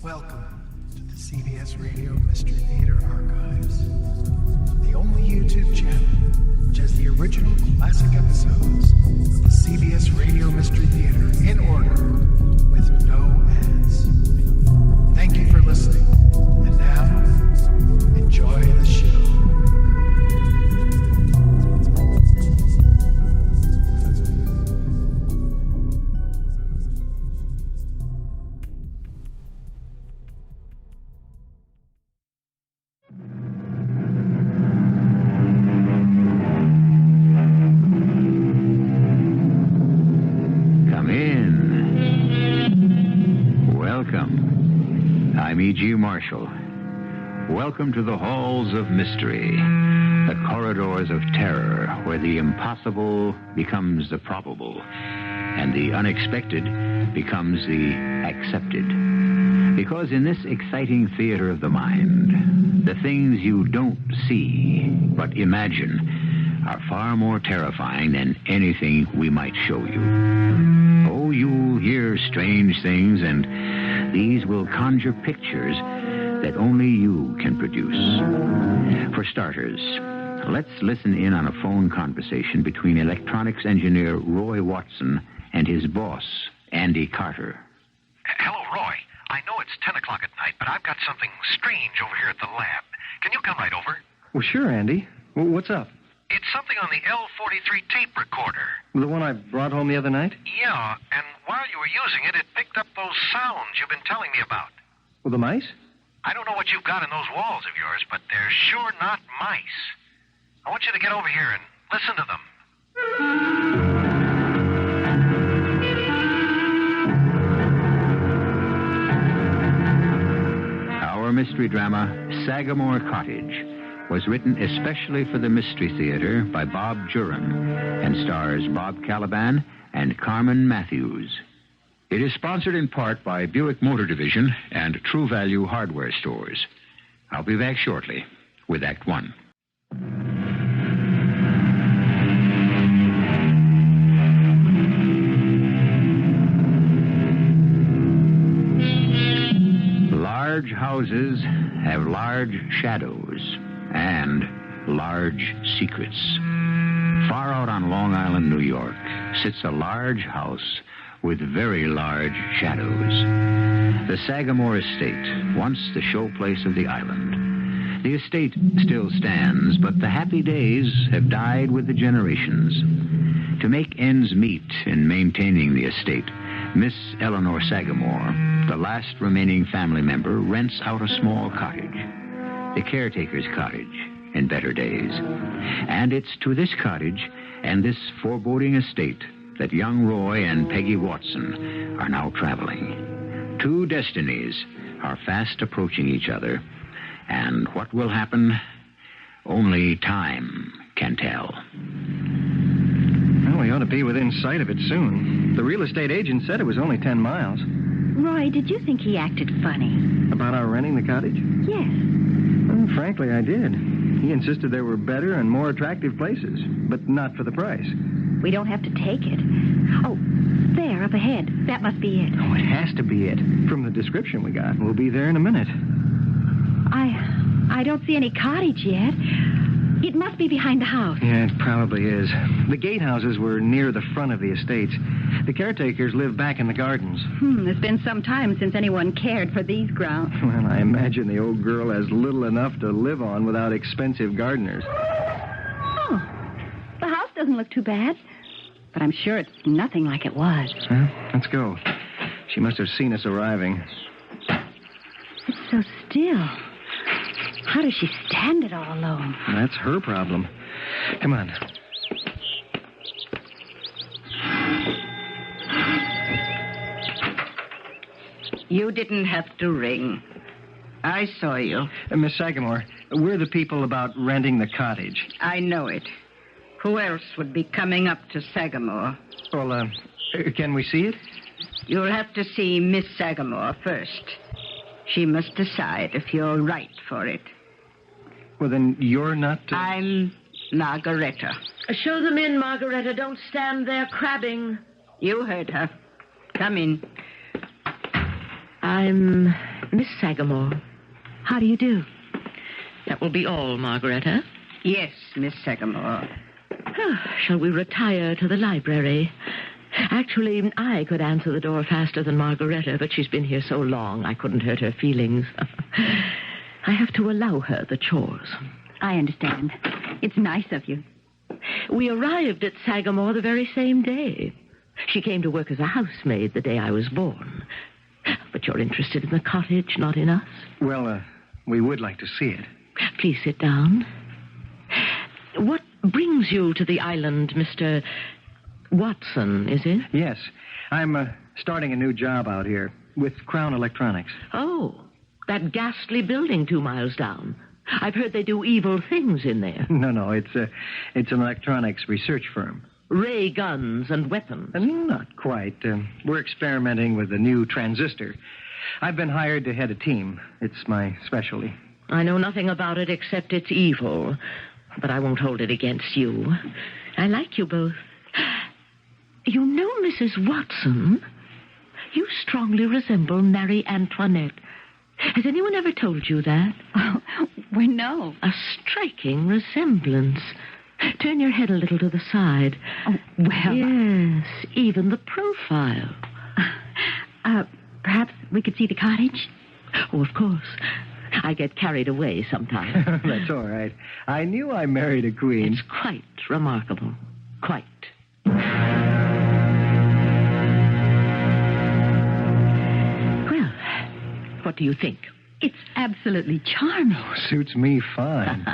Welcome to the CBS Radio Mystery Theater Archives, the only YouTube channel which has the original classic episodes of the CBS Radio Mystery Theater in order with no ads. Thank you for listening, and now, enjoy the show. I'm E.G. Marshall. Welcome to the halls of mystery, the corridors of terror, where the impossible becomes the probable, and the unexpected becomes the accepted. Because in this exciting theater of the mind, the things you don't see but imagine are far more terrifying than anything we might show you. Oh, you'll hear strange things, and these will conjure pictures that only you can produce. For starters, let's listen in on a phone conversation between electronics engineer Roy Watson and his boss, Andy Carter. Hello, Roy. I know it's 10 o'clock at night, but I've got something strange over here at the lab. Can you come right over? Well, sure, Andy. What's up? It's something on the L43 tape recorder. The one I brought home the other night? Yeah, and while you were using it, it picked up those sounds you've been telling me about. Well, the mice? I don't know what you've got in those walls of yours, but they're sure not mice. I want you to get over here and listen to them. Our mystery drama, Sagamore Cottage, was written especially for the Mystery Theater by Bob Juhren and stars Bob Kaliban and Carmen Matthews. It is sponsored in part by Buick Motor Division and True Value Hardware Stores. I'll be back shortly with Act One. Large houses have large shadows and large secrets. Far out on Long Island, New York, sits a large house with very large shadows. The Sagamore Estate, once the showplace of the island. The estate still stands, but the happy days have died with the generations. To make ends meet in maintaining the estate, Miss Eleanor Sagamore, the last remaining family member, rents out a small cottage. The caretaker's cottage in better days. And it's to this cottage and this foreboding estate that young Roy and Peggy Watson are now traveling. Two destinies are fast approaching each other, and what will happen, only time can tell. Well, we ought to be within sight of it soon. The real estate agent said it was only 10 miles. Roy, did you think he acted funny? About our renting the cottage? Yes. Well, frankly, I did. He insisted there were better and more attractive places, but not for the price. We don't have to take it. Oh, there, up ahead. That must be it. Oh, it has to be it. From the description we got. We'll be there in a minute. I don't see any cottage yet. It must be behind the house. Yeah, it probably is. The gatehouses were near the front of the estates. The caretakers live back in the gardens. It's been some time since anyone cared for these grounds. Well, I imagine the old girl has little enough to live on without expensive gardeners. Oh, the house doesn't look too bad. But I'm sure it's nothing like it was. Well, let's go. She must have seen us arriving. It's so still. How does she stand it all alone? That's her problem. Come on. You didn't have to ring. I saw you. Miss Sagamore, we're the people about renting the cottage. I know it. Who else would be coming up to Sagamore? Well, can we see it? You'll have to see Miss Sagamore first. She must decide if you're right for it. Well, then you're not... I'm Margareta. Show them in, Margareta. Don't stand there crabbing. You heard her. Come in. I'm Miss Sagamore. How do you do? That will be all, Margareta. Yes, Miss Sagamore. Shall we retire to the library? Actually, I could answer the door faster than Margareta, but she's been here so long I couldn't hurt her feelings. I have to allow her the chores. I understand. It's nice of you. We arrived at Sagamore the very same day. She came to work as a housemaid the day I was born. But you're interested in the cottage, not in us? Well, we would like to see it. Please sit down. What brings you to the island, Mr. Watson, is it? Yes. I'm starting a new job out here with Crown Electronics. Oh, that ghastly building 2 miles down. I've heard they do evil things in there. No, it's an electronics research firm. Ray guns and weapons. Not quite. We're experimenting with a new transistor. I've been hired to head a team. It's my specialty. I know nothing about it except it's evil, but I won't hold it against you. I like you both. You know, Mrs. Watson, you strongly resemble Marie Antoinette. Has anyone ever told you that? Oh, well, no. A striking resemblance. Turn your head a little to the side. Oh, well. Yes, even the profile. Perhaps we could see the cottage? Oh, of course. I get carried away sometimes. That's all right. I knew I married a queen. It's quite remarkable. Quite. Well, what do you think? It's absolutely charming. Suits me fine.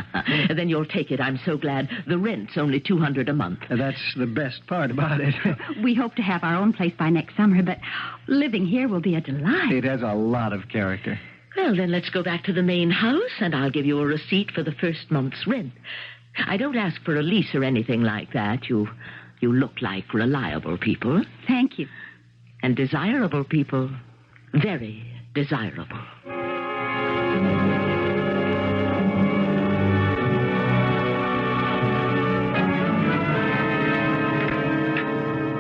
Then you'll take it. I'm so glad. The rent's only $200 a month. That's the best part about it. We hope to have our own place by next summer, but living here will be a delight. It has a lot of character. Well, then let's go back to the main house, and I'll give you a receipt for the first month's rent. I don't ask for a lease or anything like that. You look like reliable people. Thank you. And desirable people. Very desirable.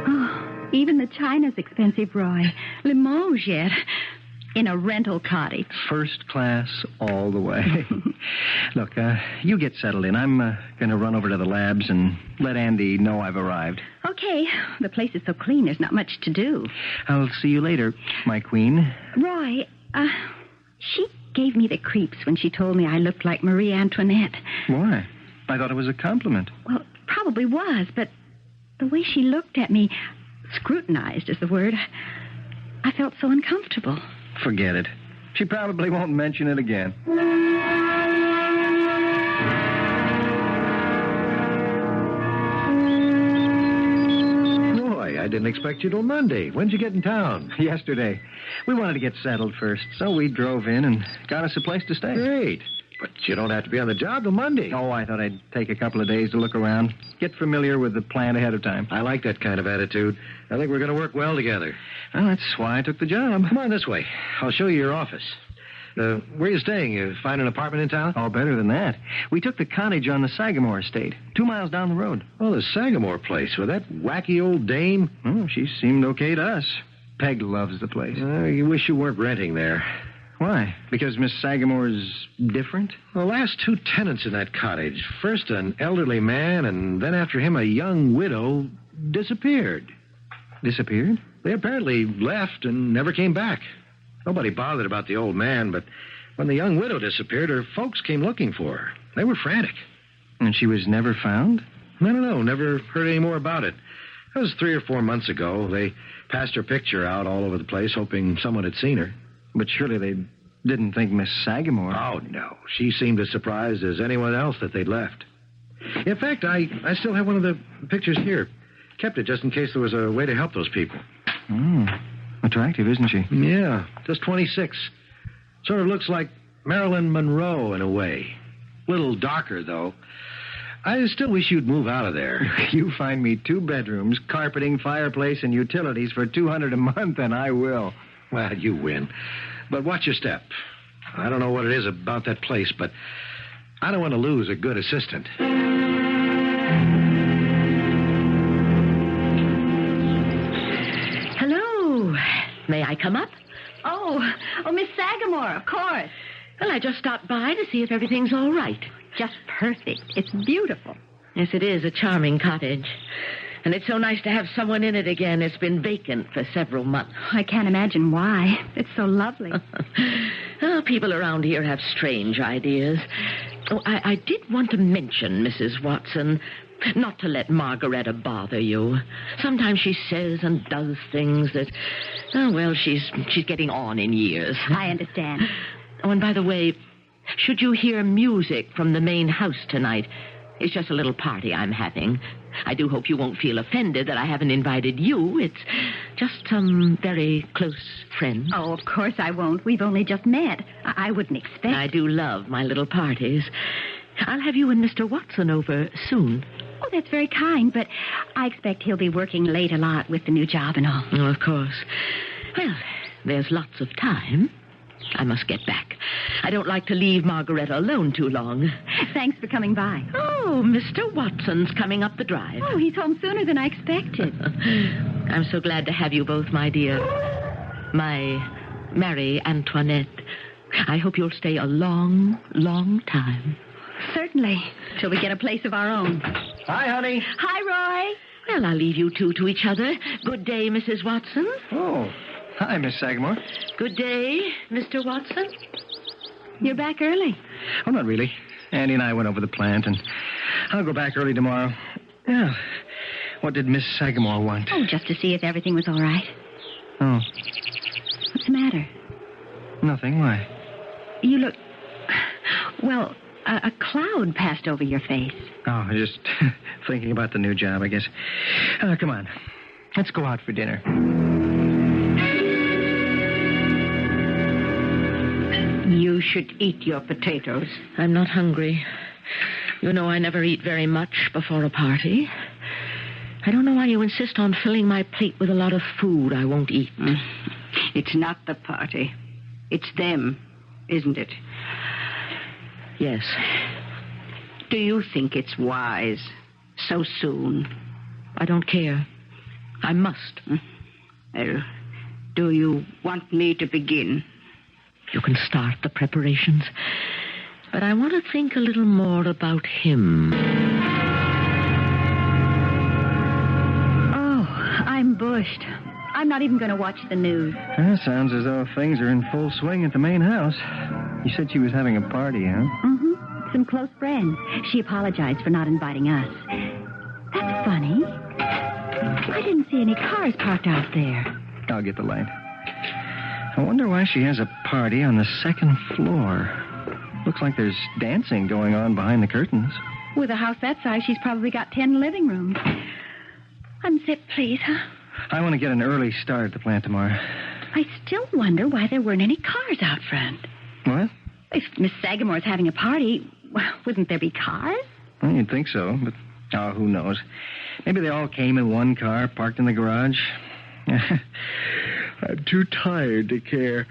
Oh, even the china's expensive, Roy. Limoges yet. In a rental cottage. First class all the way. Look, you get settled in. I'm going to run over to the labs and let Andy know I've arrived. Okay. The place is so clean, there's not much to do. I'll see you later, my queen. Roy, she gave me the creeps when she told me I looked like Marie Antoinette. Why? I thought it was a compliment. Well, it probably was, but the way she looked at me, scrutinized is the word, I felt so uncomfortable. Forget it. She probably won't mention it again. Roy, I didn't expect you till Monday. When'd you get in town? Yesterday. We wanted to get settled first, so we drove in and got us a place to stay. Great. But you don't have to be on the job till Monday. Oh, I thought I'd take a couple of days to look around, get familiar with the plant ahead of time. I like that kind of attitude. I think we're going to work well together. Well, that's why I took the job. Come on this way. I'll show you your office. Where are you staying? You find an apartment in town? Oh, better than that. We took the cottage on the Sagamore estate, 2 miles down the road. Oh, the Sagamore place with that wacky old dame? Oh, she seemed okay to us. Peg loves the place. You wish you weren't renting there. Why? Because Miss Sagamore's different? The last 2 tenants in that cottage, first an elderly man, and then after him a young widow, disappeared. Disappeared? They apparently left and never came back. Nobody bothered about the old man, but when the young widow disappeared, her folks came looking for her. They were frantic. And she was never found? I don't know. Never heard any more about it. That was 3 or 4 months ago. They passed her picture out all over the place, hoping someone had seen her. But surely they didn't think Miss Sagamore... Oh, no. She seemed as surprised as anyone else that they'd left. In fact, I still have one of the pictures here. Kept it just in case there was a way to help those people. Attractive, isn't she? Yeah, just 26. Sort of looks like Marilyn Monroe in a way. Little darker, though. I still wish you'd move out of there. You find me 2 bedrooms, carpeting, fireplace, and utilities for $200 a month, and I will. Well, you win. But watch your step. I don't know what it is about that place, but I don't want to lose a good assistant. Hello. May I come up? Oh, Miss Sagamore, of course. Well, I just stopped by to see if everything's all right. Just perfect. It's beautiful. Yes, it is a charming cottage. And it's so nice to have someone in it again. It's been vacant for several months. I can't imagine why. It's so lovely. Oh, people around here have strange ideas. Oh, I did want to mention, Mrs. Watson, not to let Margaretta bother you. Sometimes she says and does things that, she's getting on in years. I understand. Oh, and by the way, should you hear music from the main house tonight, it's just a little party I'm having. I do hope you won't feel offended that I haven't invited you. It's just some very close friends. Oh, of course I won't. We've only just met. I wouldn't expect... I do love my little parties. I'll have you and Mr. Watson over soon. Oh, that's very kind, but I expect he'll be working late a lot with the new job and all. Oh, of course. Well, there's lots of time. I must get back. I don't like to leave Margaretta alone too long. Thanks for coming by. Oh, Mr. Watson's coming up the drive. Oh, he's home sooner than I expected. I'm so glad to have you both, my dear. My Marie Antoinette. I hope you'll stay a long, long time. Certainly, till we get a place of our own. Hi, honey. Hi, Roy. Well, I'll leave you two to each other. Good day, Mrs. Watson. Oh, hi, Miss Sagamore. Good day, Mr. Watson. You're back early. Oh, not really. Andy and I went over the plant, and I'll go back early tomorrow. Yeah. What did Miss Sagamore want? Oh, just to see if everything was all right. Oh, What's the matter? nothing. Why? You look... Well, a cloud passed over your face. Oh, just thinking about the new job, I guess. Come on. Let's go out for dinner. You should eat your potatoes. I'm not hungry. You know I never eat very much before a party. I don't know why you insist on filling my plate with a lot of food I won't eat. It's not the party. It's them, isn't it? Yes. Do you think it's wise so soon? I don't care. I must. Well, do you want me to begin? You can start the preparations. But I want to think a little more about him. Oh, I'm bushed. I'm not even going to watch the news. Sounds as though things are in full swing at the main house. You said she was having a party, huh? Mm-hmm. Some close friends. She apologized for not inviting us. That's funny. I didn't see any cars parked out there. I'll get the light. I wonder why she has a party on the second floor. Looks like there's dancing going on behind the curtains. With a house that size, she's probably got 10 living rooms. Unzip, please, huh? I want to get an early start at the plant tomorrow. I still wonder why there weren't any cars out front. What? If Miss Sagamore's having a party, well, wouldn't there be cars? Well, you'd think so, but who knows? Maybe they all came in one car, parked in the garage. I'm too tired to care.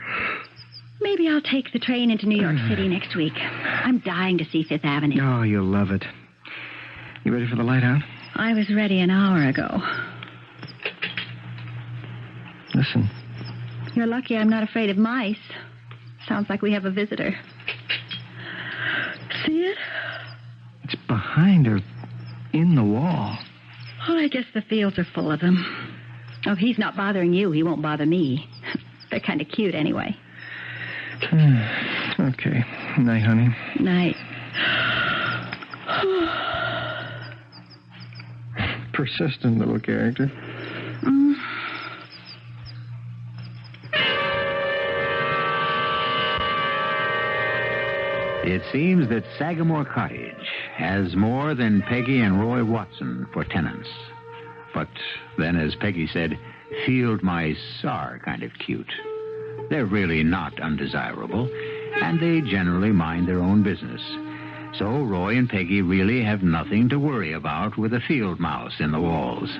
Maybe I'll take the train into New York City next week. I'm dying to see Fifth Avenue. Oh, you'll love it. You ready for the light out? I was ready an hour ago. Listen. You're lucky I'm not afraid of mice. Sounds like we have a visitor. See it? It's behind her, in the wall. Oh, I guess the fields are full of them. Oh, if he's not bothering you, he won't bother me. They're kind of cute anyway. Okay. Night, honey. Night. Persistent little character. It seems that Sagamore Cottage has more than Peggy and Roy Watson for tenants. But then, as Peggy said, field mice are kind of cute. They're really not undesirable, and they generally mind their own business. So Roy and Peggy really have nothing to worry about with a field mouse in the walls.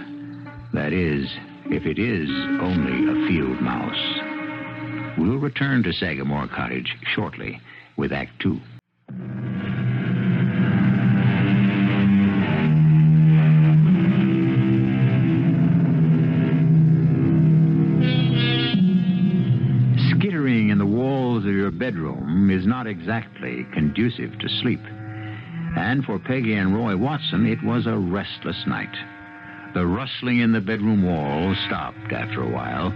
That is, if it is only a field mouse. We'll return to Sagamore Cottage shortly with Act Two. bedroom is not exactly conducive to sleep. And for Peggy and Roy Watson, it was a restless night. The rustling in the bedroom walls stopped after a while,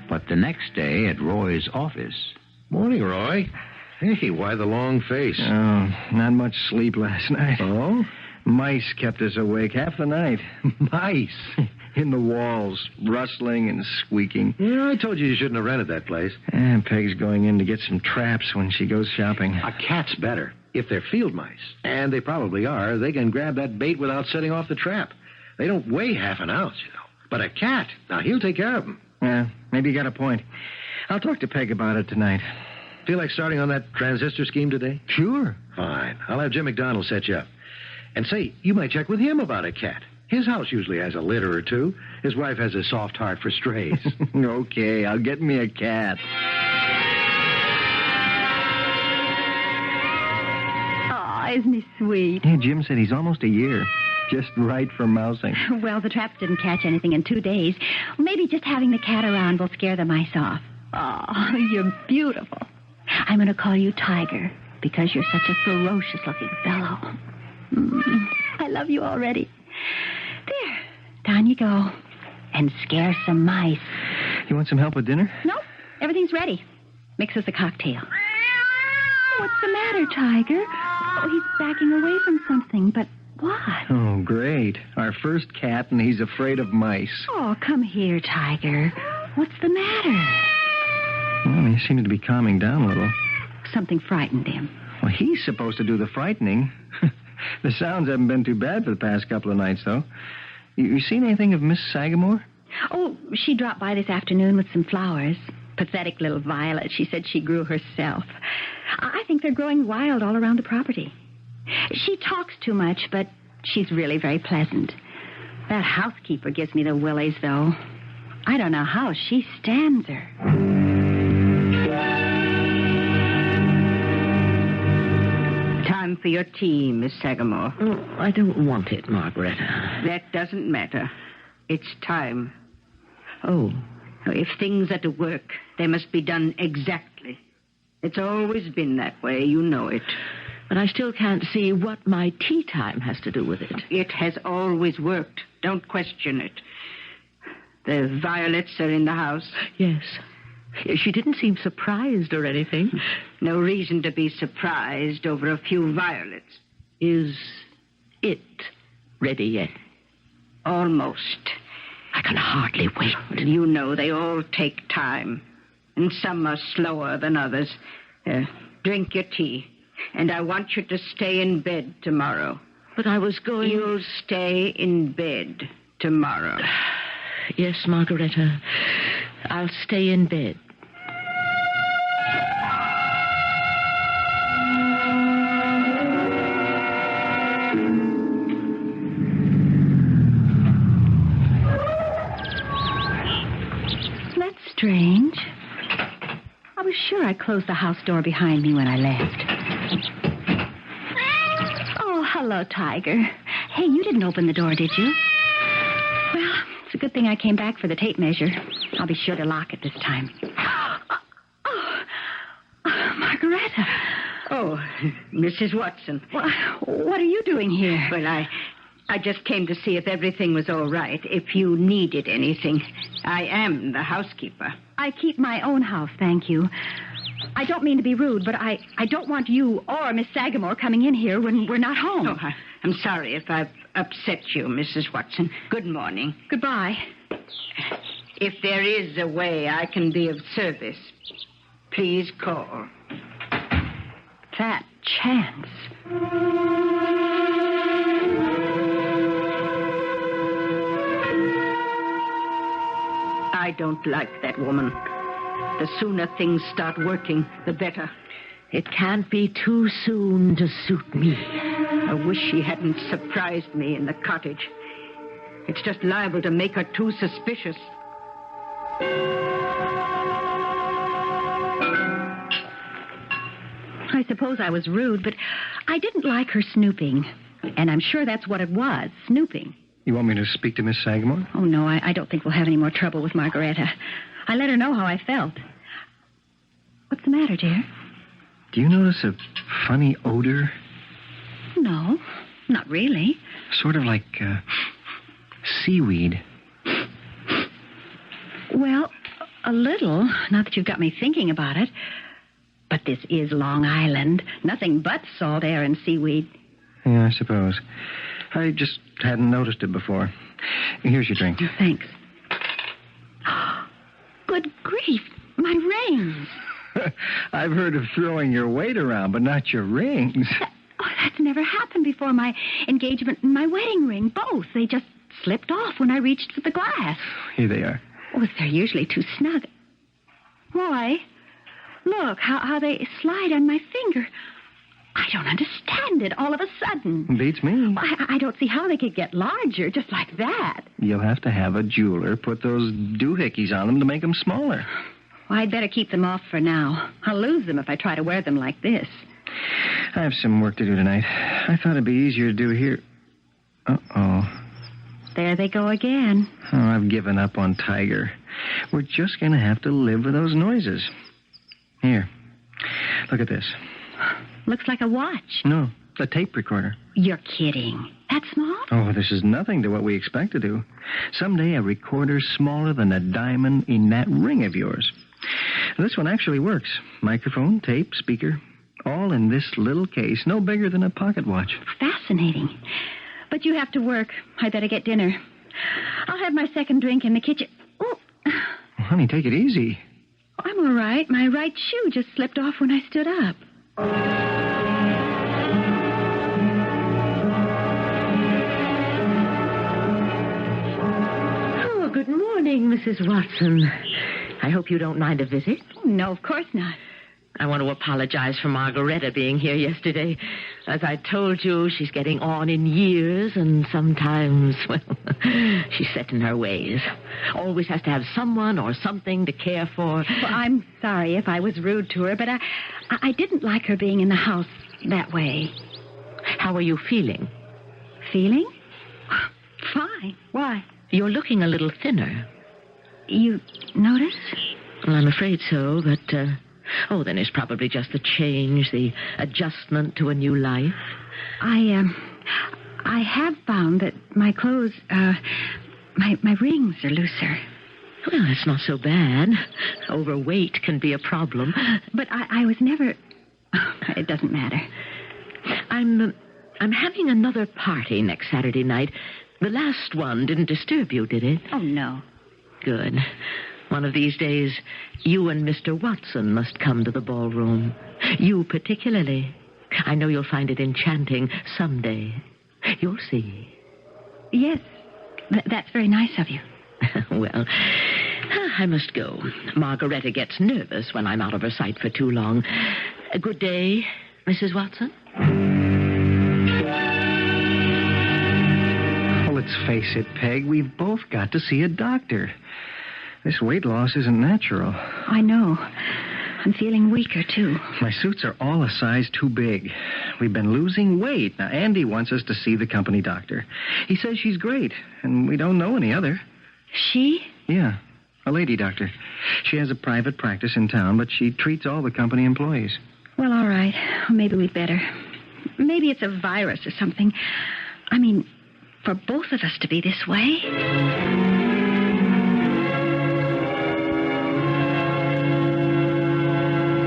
but the next day at Roy's office... Morning, Roy. Hey, why the long face? Oh, not much sleep last night. Oh? Mice kept us awake half the night. Mice? In the walls, rustling and squeaking. Yeah, I told you shouldn't have rented that place. And Peg's going in to get some traps when she goes shopping. A cat's better. If they're field mice, and they probably are, they can grab that bait without setting off the trap. They don't weigh half an ounce, you know. But a cat, now he'll take care of them. Yeah, maybe you got a point. I'll talk to Peg about it tonight. Feel like starting on that transistor scheme today? Sure. Fine. I'll have Jim McDonald set you up. And say, you might check with him about a cat. His house usually has a litter or two. His wife has a soft heart for strays. Okay, I'll get me a cat. Oh, isn't he sweet? Yeah, Jim said he's almost a year. Just right for mousing. Well, the traps didn't catch anything in 2 days. Maybe just having the cat around will scare the mice off. Oh, you're beautiful. I'm going to call you Tiger because you're such a ferocious-looking fellow. I love you already. There, down you go. And scare some mice. You want some help with dinner? Nope, everything's ready. Mix us a cocktail. What's the matter, Tiger? Oh, he's backing away from something, but what? Oh, great. Our first cat, and he's afraid of mice. Oh, come here, Tiger. What's the matter? Well, he seemed to be calming down a little. Something frightened him. Well, he's supposed to do the frightening. The sounds haven't been too bad for the past couple of nights, though. You seen anything of Miss Sagamore? Oh, she dropped by this afternoon with some flowers. Pathetic little violet. She said she grew herself. I think they're growing wild all around the property. She talks too much, but she's really very pleasant. That housekeeper gives me the willies, though. I don't know how she stands her. Time for your tea, Miss Sagamore. Oh, I don't want it, Margareta. That doesn't matter. It's time. Oh, If things are to work, they must be done exactly. It's always been that way. You know it. but I still can't see what my tea time has to do with it. It has always worked. Don't question it. The violets are in the house. Yes. She didn't seem surprised or anything. No reason to be surprised over a few violets. Is it ready yet? Almost. I can hardly wait. You know, they all take time. And some are slower than others. Drink your tea. And I want you to stay in bed tomorrow. But I was going... You'll stay in bed tomorrow. Yes, Margareta. I'll stay in bed. That's strange. I was sure I closed the house door behind me when I left. Oh, hello, Tiger. Hey, you didn't open the door, did you? Well, it's a good thing I came back for the tape measure. I'll be sure to lock it this time. Margareta. Oh, Mrs. Watson. What are you doing here? Well, I just came to see if everything was all right, if you needed anything. I am the housekeeper. I keep my own house, thank you. I don't mean to be rude, but I don't want you or Miss Sagamore coming in here when we're not home. Oh, I'm sorry if I've upset you, Mrs. Watson. Good morning. Goodbye. If there is a way I can be of service, please call. That chance. I don't like that woman. The sooner things start working, the better. It can't be too soon to suit me. I wish she hadn't surprised me in the cottage. It's just liable to make her too suspicious. I suppose I was rude, but I didn't like her snooping. And I'm sure that's what it was, snooping. You want me to speak to Miss Sagamore? Oh, no, I don't think we'll have any more trouble with Margareta. I let her know how I felt. What's the matter, dear? Do you notice a funny odor? No, not really. Sort of like seaweed. Well, a little. Not that you've got me thinking about it. But this is Long Island. Nothing but salt air and seaweed. Yeah, I suppose. I just hadn't noticed it before. Here's your drink. Thanks. Good grief. My rings. I've heard of throwing your weight around, but not your rings. That's never happened before. My engagement and my wedding ring, both. They just slipped off when I reached for the glass. Here they are. Oh, they're usually too snug. Why? Look how they slide on my finger. I don't understand it all of a sudden. Beats me. I don't see how they could get larger just like that. You'll have to have a jeweler put those doohickeys on them to make them smaller. Well, I'd better keep them off for now. I'll lose them if I try to wear them like this. I have some work to do tonight. I thought it'd be easier to do here. Uh-oh. There they go again. Oh, I've given up on Tiger. We're just going to have to live with those noises. Here. Look at this. Looks like a watch. No, a tape recorder. You're kidding. That small? Oh, this is nothing to what we expect to do. Someday a recorder smaller than a diamond in that ring of yours. This one actually works. Microphone, tape, speaker, all in this little case, no bigger than a pocket watch. Fascinating. But you have to work. I'd better get dinner. I'll have my second drink in the kitchen. Oh. Well, honey, take it easy. I'm all right. My right shoe just slipped off when I stood up. Oh, good morning, Mrs. Watson. I hope you don't mind a visit. No, of course not. I want to apologize for Margaretta being here yesterday. As I told you, she's getting on in years, and sometimes, well, she's set in her ways. Always has to have someone or something to care for. Well, I'm sorry if I was rude to her, but I didn't like her being in the house that way. How are you feeling? Feeling? Fine. Why? You're looking a little thinner. You notice? Well, I'm afraid so, but, then it's probably just the change, the adjustment to a new life. I have found that my clothes, my rings are looser. Well, that's not so bad. Overweight can be a problem. But I was never... It doesn't matter. I'm having another party next Saturday night. The last one didn't disturb you, did it? Oh, no. Good. One of these days, you and Mr. Watson must come to the ballroom. You particularly. I know you'll find it enchanting someday. You'll see. Yes. That's very nice of you. Well, I must go. Margaretta gets nervous when I'm out of her sight for too long. Good day, Mrs. Watson. Well, let's face it, Peg. We've both got to see a doctor. This weight loss isn't natural. I know. I'm feeling weaker, too. My suits are all a size too big. We've been losing weight. Now, Andy wants us to see the company doctor. He says she's great, and we don't know any other. She? Yeah, a lady doctor. She has a private practice in town, but she treats all the company employees. Well, all right. Maybe we'd better. Maybe it's a virus or something. I mean, for both of us to be this way.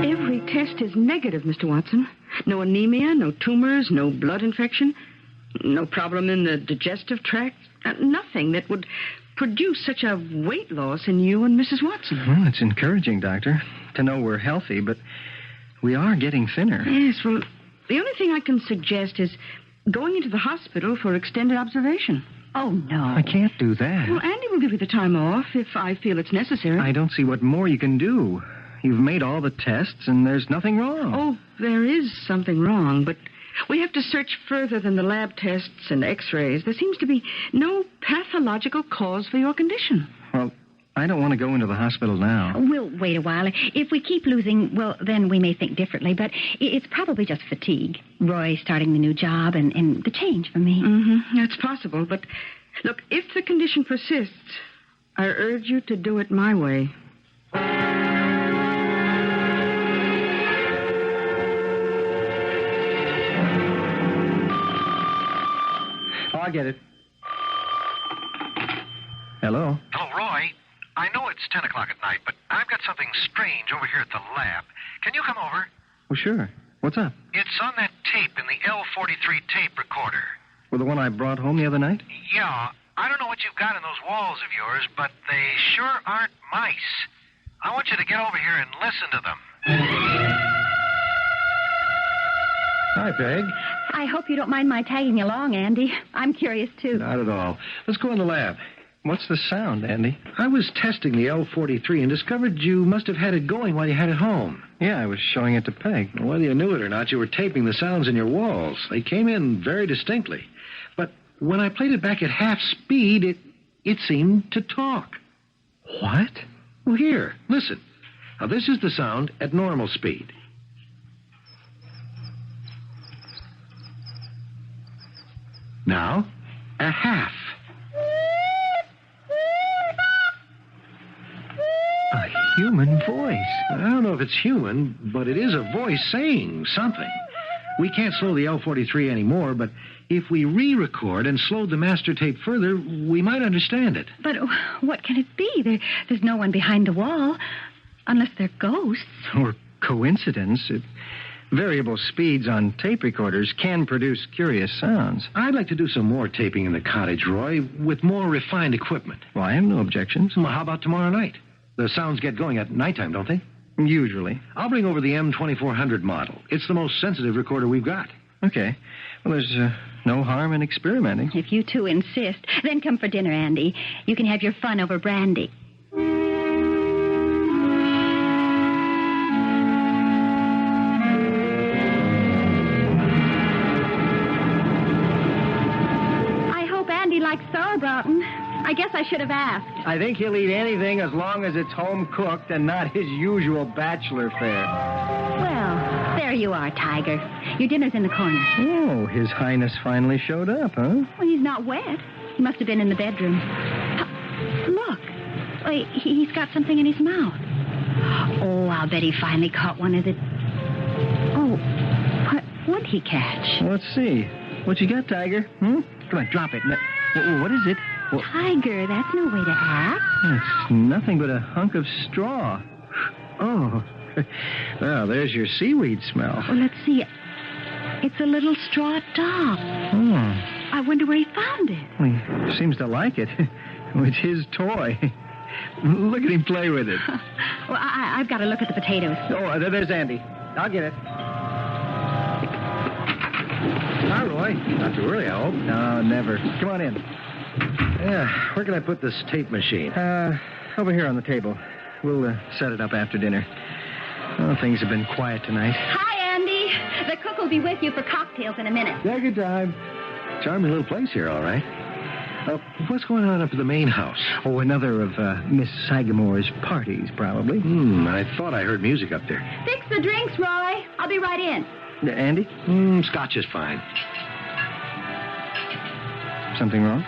Every test is negative, Mr. Watson. No anemia, no tumors, no blood infection, no problem in the digestive tract. Nothing that would produce such a weight loss in you and Mrs. Watson. Well, it's encouraging, Doctor, to know we're healthy, but we are getting thinner. Yes, well, the only thing I can suggest is going into the hospital for extended observation. Oh, no. I can't do that. Well, Andy will give you the time off if I feel it's necessary. I don't see what more you can do. You've made all the tests, and there's nothing wrong. Oh, there is something wrong, but we have to search further than the lab tests and x-rays. There seems to be no pathological cause for your condition. Well, I don't want to go into the hospital now. We'll wait a while. If we keep losing, well, then we may think differently, but it's probably just fatigue. Roy starting the new job and the change for me. Mm-hmm. That's possible, but look, if the condition persists, I urge you to do it my way. I'll get it. Hello? Hello, Roy. I know it's 10 o'clock at night, but I've got something strange over here at the lab. Can you come over? Well, sure. What's up? It's on that tape in the L43 tape recorder. Well, the one I brought home the other night? Yeah, I don't know what you've got in those walls of yours, but they sure aren't mice. I want you to get over here and listen to them. Hi, Peg. I hope you don't mind my tagging along, Andy. I'm curious, too. Not at all. Let's go in the lab. What's the sound, Andy? I was testing the L43 and discovered you must have had it going while you had it home. Yeah, I was showing it to Peg. Whether you knew it or not, you were taping the sounds in your walls. They came in very distinctly. But when I played it back at half speed, it seemed to talk. What? Well, here, listen. Now, this is the sound at normal speed. Now, a half. A human voice. I don't know if it's human, but it is a voice saying something. We can't slow the L43 anymore, but if we re-record and slowed the master tape further, we might understand it. But what can it be? There's no one behind the wall, unless they're ghosts. Or coincidence. Variable speeds on tape recorders can produce curious sounds. I'd like to do some more taping in the cottage, Roy, with more refined equipment. Well, I have no objections. Well, how about tomorrow night? The sounds get going at nighttime, don't they? Usually. I'll bring over the M2400 model. It's the most sensitive recorder we've got. Okay. Well, there's no harm in experimenting. If you two insist, then come for dinner, Andy. You can have your fun over brandy. I hope Andy likes sauerbraten. I guess I should have asked. I think he'll eat anything as long as it's home-cooked and not his usual bachelor fare. Well, there you are, Tiger. Your dinner's in the corner. Oh, His Highness finally showed up, huh? Well, he's not wet. He must have been in the bedroom. Look. Oh, he's got something in his mouth. Oh, I'll bet he finally caught one of the... Oh, what would he catch? Let's see. What you got, Tiger? Come on, drop it. What is it? Tiger, that's no way to act. It's nothing but a hunk of straw. Oh. Well, there's your seaweed smell. Well, let's see. It's a little straw dog. Oh. I wonder where he found it. Well, he seems to like it. It's his toy. Look at him play with it. Well, I've got to look at the potatoes. Oh, there's Andy. I'll get it. Hi, Roy. Not too early, I hope. No, never. Come on in. Yeah, where can I put this tape machine? Over here on the table. We'll set it up after dinner. Oh, things have been quiet tonight. Hi, Andy. The cook will be with you for cocktails in a minute. Yeah, good time. Charming little place here, all right. What's going on up at the main house? Oh, another of Miss Sagamore's parties, probably. I thought I heard music up there. Fix the drinks, Roy. I'll be right in. Andy? Scotch is fine. Something wrong?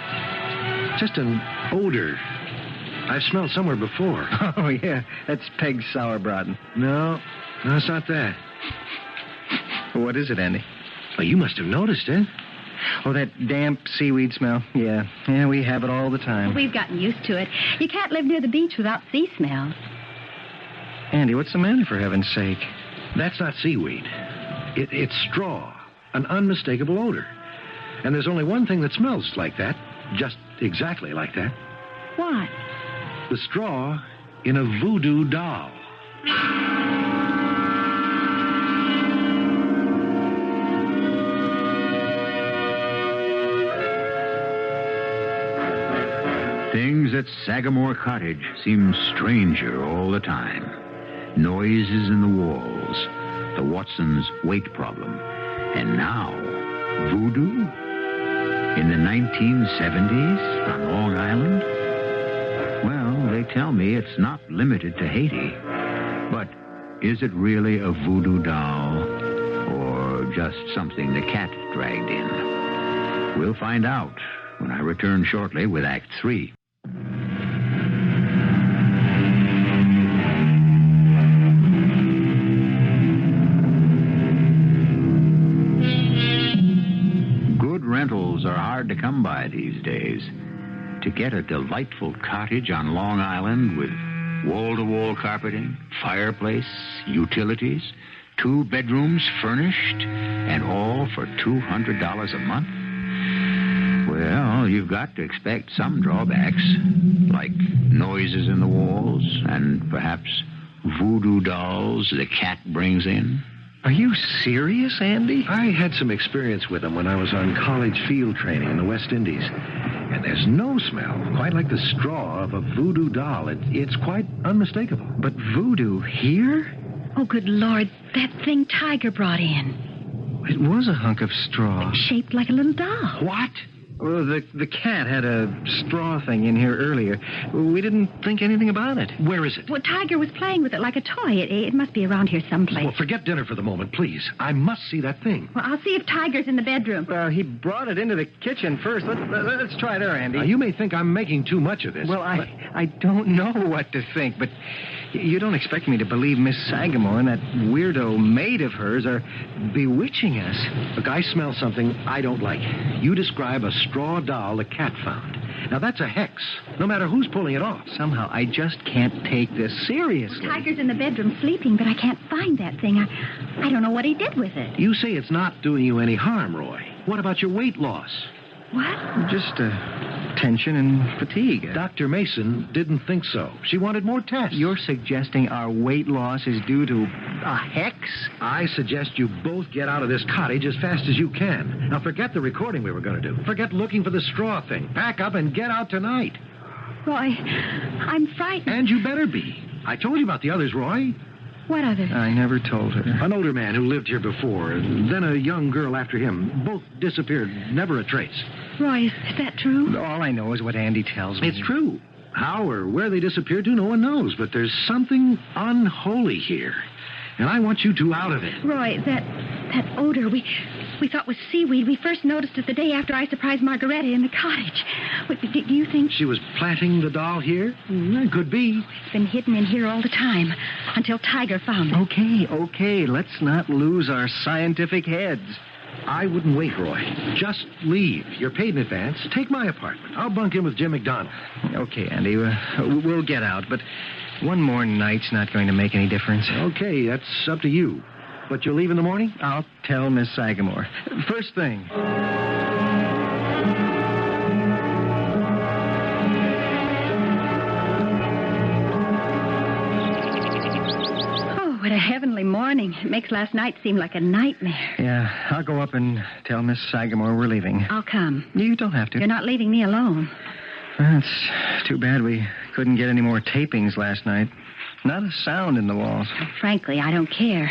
Just an odor. I've smelled somewhere before. Oh, yeah. That's Peg's sauerbraten. No, it's not that. What is it, Andy? Well, you must have noticed it. Oh, that damp seaweed smell. Yeah, we have it all the time. We've gotten used to it. You can't live near the beach without sea smells. Andy, what's the matter, for heaven's sake? That's not seaweed. It's straw. An unmistakable odor. And there's only one thing that smells like that. Just exactly like that. What? The straw in a voodoo doll. Things at Sagamore Cottage seem stranger all the time. Noises in the walls, the Watsons' weight problem, and now voodoo? In the 1970s on Long Island? Well, they tell me it's not limited to Haiti. But is it really a voodoo doll or just something the cat dragged in? We'll find out when I return shortly with Act 3. Good rentals are hard to come by buy these days. To get a delightful cottage on Long Island with wall-to-wall carpeting, fireplace, utilities, 2 bedrooms furnished, and all for $200 a month? Well, you've got to expect some drawbacks, like noises in the walls and perhaps voodoo dolls the cat brings in. Are you serious, Andy? I had some experience with them when I was on college field training in the West Indies. And there's no smell quite like the straw of a voodoo doll. It's quite unmistakable. But voodoo here? Oh, good Lord, that thing Tiger brought in. It was a hunk of straw. Shaped like a little doll. What? Well, the cat had a straw thing in here earlier. We didn't think anything about it. Where is it? Well, Tiger was playing with it like a toy. It must be around here someplace. Well, forget dinner for the moment, please. I must see that thing. Well, I'll see if Tiger's in the bedroom. He brought it into the kitchen first. Let's try there, Andy. Now, you may think I'm making too much of this. Well, I don't know what to think, but you don't expect me to believe Miss Sagamore and that weirdo maid of hers are bewitching us. Look, I smell something I don't like. You describe a straw doll the cat found. Now, that's a hex, no matter who's pulling it off. Somehow, I just can't take this seriously. Tiger's in the bedroom sleeping, but I can't find that thing. I don't know what he did with it. You say it's not doing you any harm, Roy. What about your weight loss? What? Just tension and fatigue. Dr. Mason didn't think so. She wanted more tests. You're suggesting our weight loss is due to a hex? I suggest you both get out of this cottage as fast as you can. Now, forget the recording we were going to do. Forget looking for the straw thing. Pack up and get out tonight. Roy, I'm frightened. And you better be. I told you about the others, Roy. What others? I never told her. An older man who lived here before, then a young girl after him. Both disappeared, never a trace. Roy, is that true? All I know is what Andy tells me. It's true. How or where they disappeared to, no one knows. But there's something unholy here. And I want you two out of it. Roy, that odor we thought was seaweed. We first noticed it the day after I surprised Margaretta in the cottage. Do you think... She was planting the doll here? Could be. It's been hidden in here all the time, until Tiger found it. Okay. Let's not lose our scientific heads. I wouldn't wait, Roy. Just leave. You're paid in advance. Take my apartment. I'll bunk in with Jim McDonald. Okay, Andy. We'll get out, but one more night's not going to make any difference. Okay, that's up to you. But you'll leave in the morning? I'll tell Miss Sagamore. First thing. Oh, what a heavenly morning. It makes last night seem like a nightmare. Yeah, I'll go up and tell Miss Sagamore we're leaving. I'll come. You don't have to. You're not leaving me alone. Well, it's too bad we couldn't get any more tapings last night. Not a sound in the walls. Frankly, I don't care.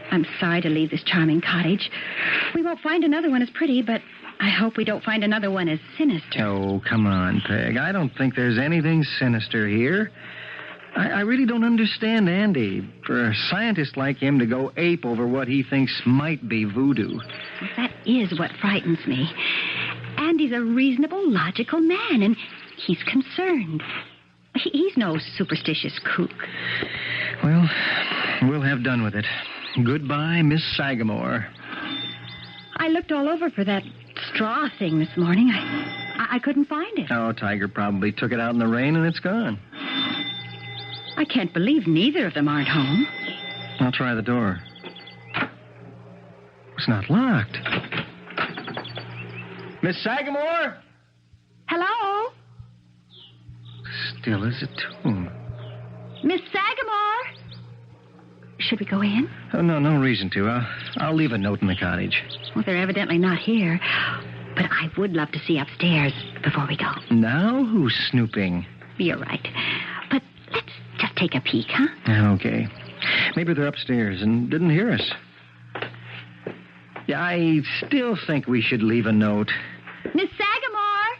I'm sorry to leave this charming cottage. We won't find another one as pretty, but I hope we don't find another one as sinister. Oh, come on, Peg. I don't think there's anything sinister here. I really don't understand Andy. For a scientist like him to go ape over what he thinks might be voodoo. That is what frightens me. Andy's a reasonable, logical man, and he's concerned. He's no superstitious kook. Well, we'll have done with it. Goodbye, Miss Sagamore. I looked all over for that straw thing this morning. I couldn't find it. Oh, Tiger probably took it out in the rain and it's gone. I can't believe neither of them aren't home. I'll try the door. It's not locked. Miss Sagamore? Hello? Still as a tomb. Miss Sagamore? Should we go in? Oh, no reason to. I'll leave a note in the cottage. Well, they're evidently not here. But I would love to see upstairs before we go. Now who's snooping? You're right. But let's just take a peek, huh? Okay. Maybe they're upstairs and didn't hear us. Yeah, I still think we should leave a note. Miss Sagamore!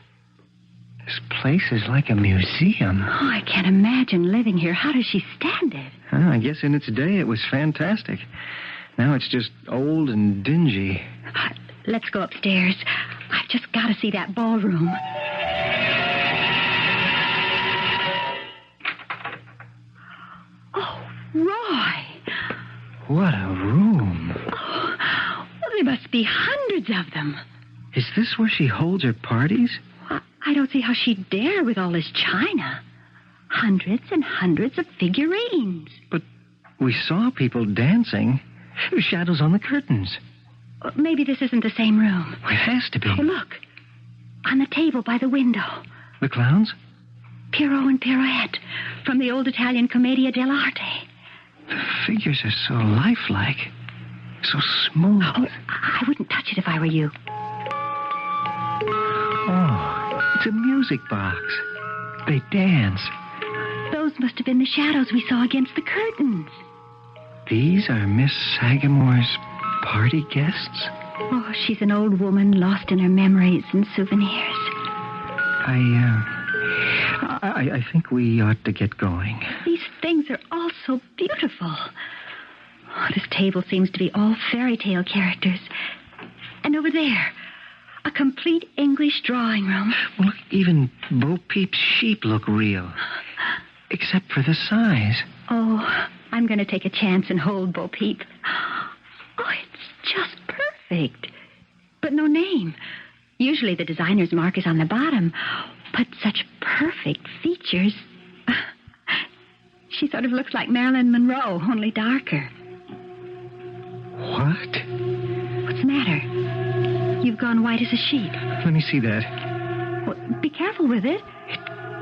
This place is like a museum. Oh, I can't imagine living here. How does she stand it? I guess in its day it was fantastic. Now it's just old and dingy. Let's go upstairs. I've just got to see that ballroom. Oh, Roy. What a room. Oh, well, there must be hundreds of them. Is this where she holds her parties? Well, I don't see how she'd dare with all this china. Hundreds and hundreds of figurines. But we saw people dancing. Shadows on the curtains. Maybe this isn't the same room. It has to be. Oh, look. On the table by the window. The clowns? Pierrot and Pirouette from the old Italian Commedia dell'arte. The figures are so lifelike. So smooth. Oh, I wouldn't touch it if I were you. Oh, it's a music box. They dance. Those must have been the shadows we saw against the curtains. These are Miss Sagamore's party guests? Oh, she's an old woman lost in her memories and souvenirs. I think we ought to get going. These things are all so beautiful. Oh, this table seems to be all fairy tale characters. And over there, a complete English drawing room. Well, look, even Bo Peep's sheep look real. Except for the size. Oh, I'm going to take a chance and hold Bo Peep. Oh, it's just perfect. But no name. Usually the designer's mark is on the bottom. But such perfect features. She sort of looks like Marilyn Monroe, only darker. What? What's the matter? You've gone white as a sheet. Let me see that. Well, be careful with it.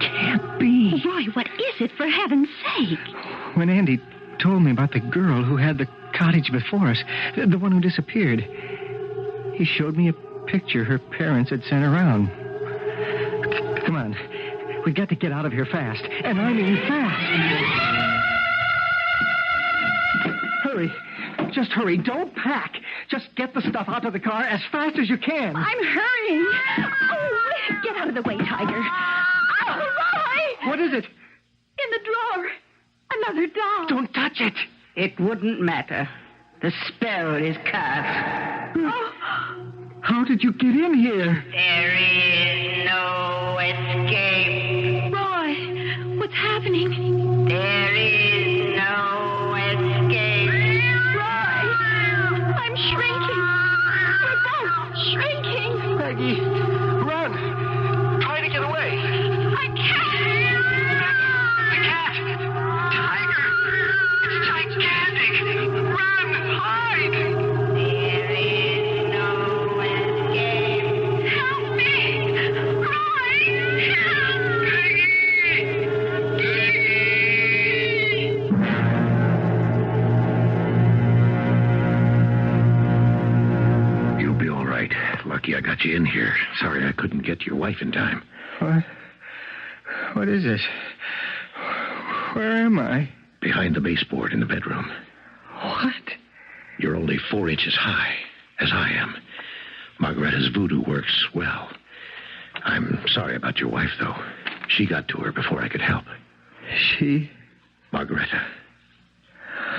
Can't be. Roy, what is it, for heaven's sake? When Andy told me about the girl who had the cottage before us, the one who disappeared, he showed me a picture her parents had sent around. Come on. We've got to get out of here fast. And I mean fast. Hurry. Just hurry. Don't pack. Just get the stuff out of the car as fast as you can. I'm hurrying. Oh, get out of the way, Tiger. Oh, Roy! What is it? In the drawer. Another doll. Don't touch it. It wouldn't matter. The spell is cast. Oh. How did you get in here? There is no escape. Roy, what's happening? There is no escape. Roy, I'm shrinking. We're both shrinking. Peggy, run. Try to get away. I can't. The cat. Tiger. It's gigantic. Run. Hide. There is no escape. Help me. Roy, help. You'll be all right. Lucky I got you in here. Sorry I couldn't get to your wife in time. What is this? Where am I? Behind the baseboard in the bedroom. What? You're only 4 inches high, as I am. Margaretta's voodoo works well. I'm sorry about your wife, though. She got to her before I could help. She... Margaretta.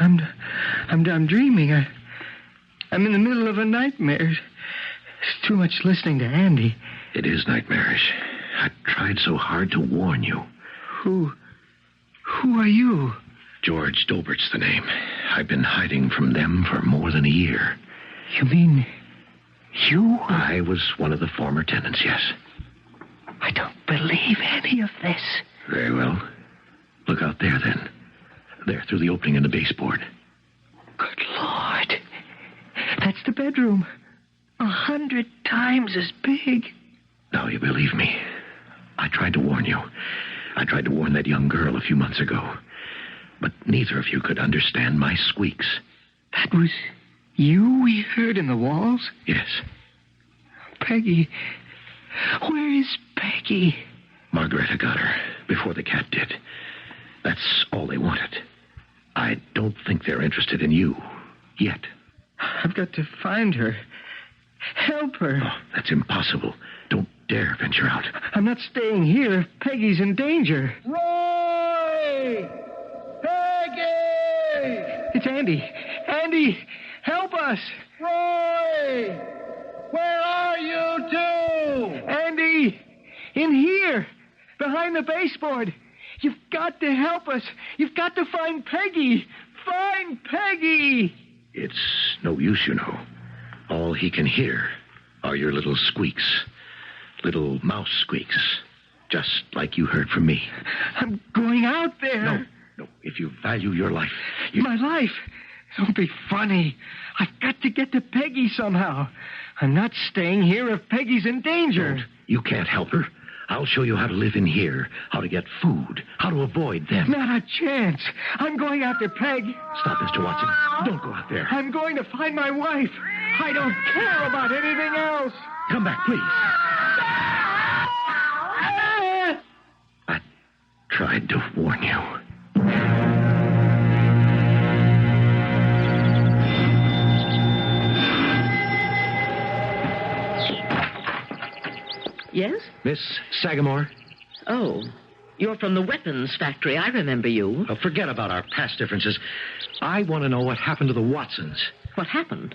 I'm dreaming. I'm in the middle of a nightmare. It's too much listening to Andy. It is nightmarish. I tried so hard to warn you. Who are you? George Dolbert's the name. I've been hiding from them for more than a year. You mean you? I was one of the former tenants, yes. I don't believe any of this. Very well. Look out there, then. There, through the opening in the baseboard. Good Lord. That's the bedroom. 100 times as big. Now you believe me. I tried to warn you. I tried to warn that young girl a few months ago. But neither of you could understand my squeaks. That was you we heard in the walls? Yes. Peggy. Where is Peggy? Margaretta got her before the cat did. That's all they wanted. I don't think they're interested in you yet. I've got to find her. Help her. Oh, that's impossible. Don't dare venture out. I'm not staying here if Peggy's in danger. Roy! Peggy! It's Andy. Andy, help us. Roy! Where are you two? Andy, in here, behind the baseboard. You've got to help us. You've got to find Peggy. Find Peggy. It's no use, you know. All he can hear are your little squeaks. Little mouse squeaks. Just like you heard from me. I'm going out there. No. If you value your life, My life? Don't be funny. I've got to get to Peggy somehow. I'm not staying here if Peggy's in danger. Don't. You can't help her. I'll show you how to live in here, how to get food, how to avoid them. Not a chance. I'm going after Peg. Stop, Mr. Watson. Don't go out there. I'm going to find my wife. I don't care about anything else. Come back, please. I tried to warn you. Yes? Miss Sagamore? Oh, you're from the weapons factory. I remember you. Forget about our past differences. I want to know what happened to the Watsons. What happened?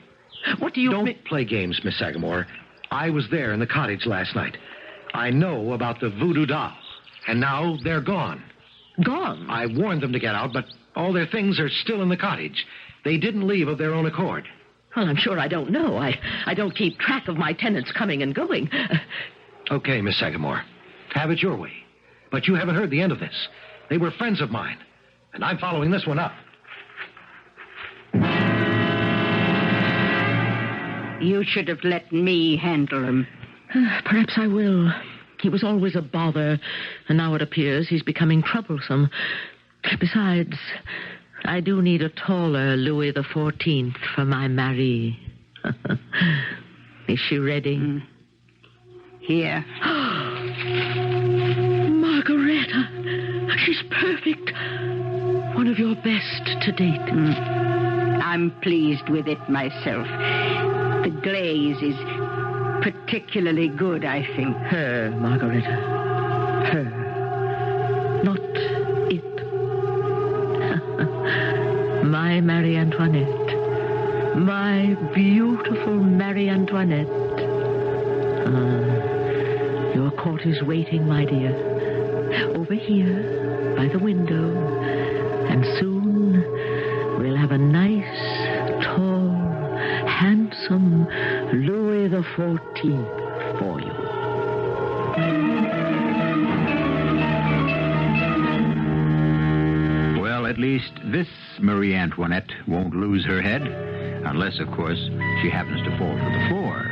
What do you... Don't play games, Miss Sagamore. I was there in the cottage last night. I know about the voodoo doll. And now they're gone. Gone? I warned them to get out, but all their things are still in the cottage. They didn't leave of their own accord. Well, I'm sure I don't know. I don't keep track of my tenants coming and going. Okay, Miss Sagamore. Have it your way. But you haven't heard the end of this. They were friends of mine. And I'm following this one up. You should have let me handle him. Perhaps I will. He was always a bother, and now it appears he's becoming troublesome. Besides, I do need a taller Louis XIV for my Marie. Is she ready? Here. Margareta, she's perfect. One of your best to date. I'm pleased with it myself. The glaze is particularly good, I think. Her, Margareta. Her. Not it. My Marie Antoinette. My beautiful Marie Antoinette. Your court is waiting, my dear. Over here, by the window. And soon we'll have a nice, tall, handsome Louis XIV for you. Well, at least this Marie Antoinette won't lose her head, unless, of course, she happens to fall to the floor,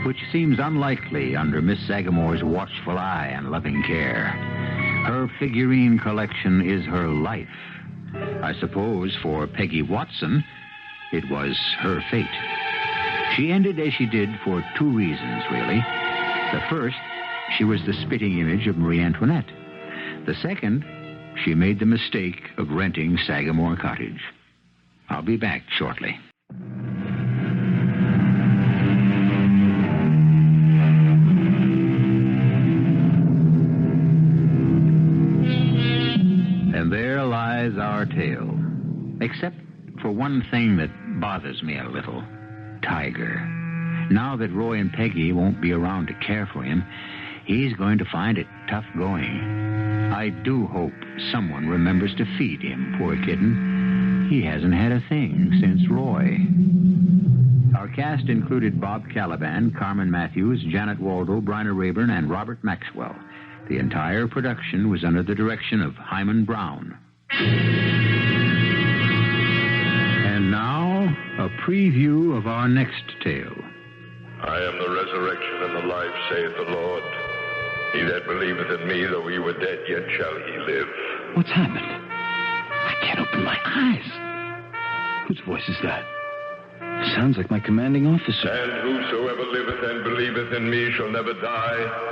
which seems unlikely under Miss Sagamore's watchful eye and loving care. Her figurine collection is her life. I suppose for Peggy Watson, it was her fate. She ended as she did for two reasons, really. The first, she was the spitting image of Marie Antoinette. The second, she made the mistake of renting Sagamore Cottage. I'll be back shortly. And there lies our tale. Except for one thing that bothers me a little. Tiger. Now that Roy and Peggy won't be around to care for him, he's going to find it tough going. I do hope someone remembers to feed him, poor kitten. He hasn't had a thing since Roy. Our cast included Bob Caliban, Carmen Matthews, Janet Waldo, Bryna Raeburn, and Robert Maxwell. The entire production was under the direction of Hyman Brown. And now, a preview of our next tale. I am the resurrection and the life, saith the Lord. He that believeth in me, though he were dead, yet shall he live. What's happened? I can't open my eyes. Whose voice is that? Sounds like my commanding officer. And whosoever liveth and believeth in me shall never die.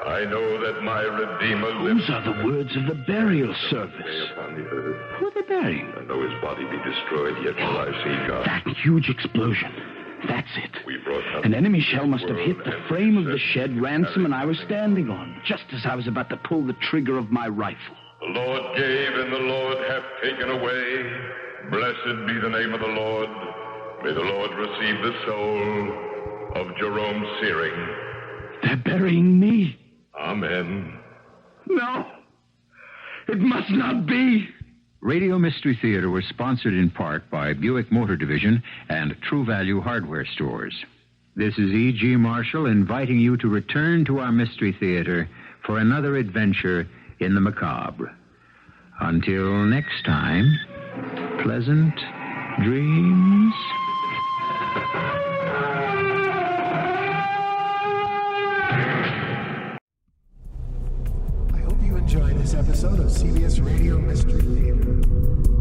I know that my Redeemer liveth. Those are the words of the burial service. Upon the earth. Who are they burying? And though his body be destroyed, yet will I see God. That huge explosion. That's it. We brought An enemy shell must have hit the frame of the shed Ransom and I was standing on, just as I was about to pull the trigger of my rifle. The Lord gave and the Lord hath taken away. Blessed be the name of the Lord. May the Lord receive the soul of Jerome Searing. They're burying me. Amen. No. It must not be. Radio Mystery Theater was sponsored in part by Buick Motor Division and True Value Hardware Stores. This is E.G. Marshall inviting you to return to our Mystery Theater for another adventure in the macabre. Until next time, pleasant dreams. I hope you enjoyed this episode of CBS Radio Mystery Theater.